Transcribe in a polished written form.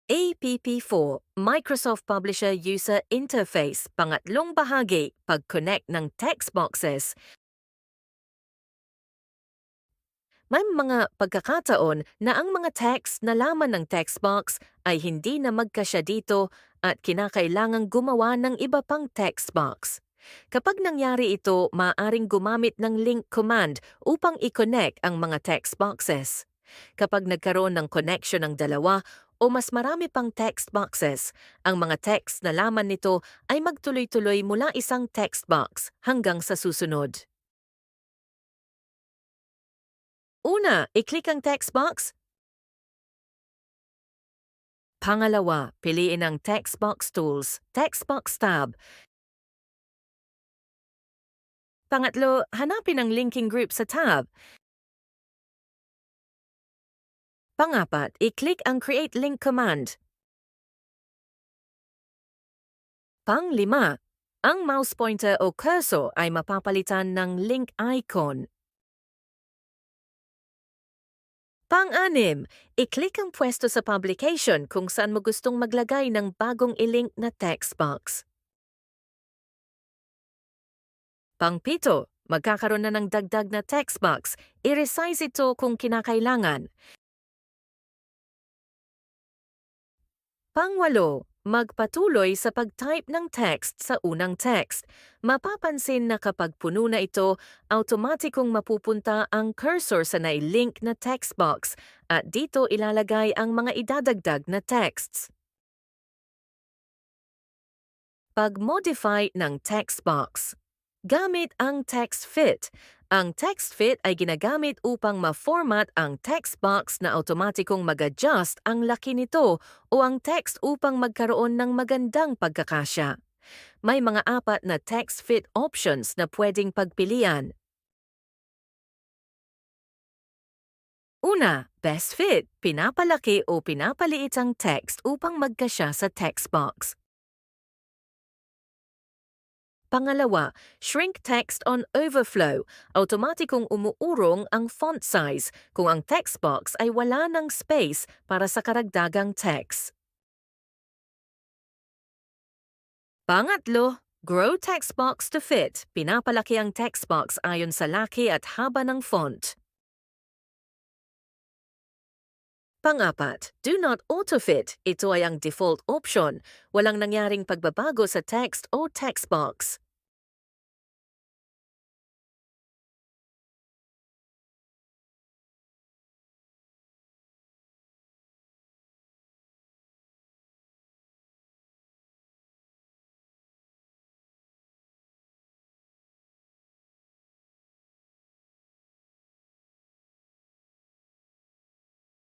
APP4, Microsoft Publisher User Interface, pangatlong bahagi, pag-connect ng text boxes. May mga pagkakataon na ang mga text na laman ng text box ay hindi na magkasya dito at kinakailangang gumawa ng iba pang text box. Kapag nangyari ito, maaaring gumamit ng link command upang i-connect ang mga text boxes. Kapag nagkaroon ng connection ng dalawa o mas marami pang text boxes, ang mga text na laman nito ay magtuloy-tuloy mula isang text box hanggang sa susunod. Una, i-click ang text box. Pangalawa, piliin ang text box tools, text box tab. Pangatlo, hanapin ang linking group sa tab. Pangapat, i-click ang create link command. Panglima, ang mouse pointer o cursor ay mapapalitan ng link icon. Pang-anim, i-click ang pwesto sa publication kung saan mo gustong maglagay ng bagong ilink na text box. Pang-pito, magkakaroon na ng dagdag na text box. I-resize ito kung kinakailangan. Pang-walo, magpatuloy sa pag-type ng text sa unang text. Mapapansin na kapag puno na ito, automatikong mapupunta ang cursor sa nailink na text box at dito ilalagay ang mga idadagdag na texts. Pag-modify ng text box. Gamit ang text fit. Ang text fit ay ginagamit upang ma-format ang text box na automatikong mag-adjust ang laki nito o ang text upang magkaroon ng magandang pagkakasya. May mga apat na text fit options na pwedeng pagpilian. Una, best fit. Pinapalaki o pinapaliit ang text upang magkasya sa text box. Pangalawa, shrink text on overflow. Automatikong umuurong ang font size kung ang text box ay wala ng space para sa karagdagang text. Pangatlo, grow text box to fit. Pinapalaki ang text box ayon sa laki at haba ng font. Pangapat, do not auto-fit. Ito ay ang default option. Walang nangyaring pagbabago sa text o text box.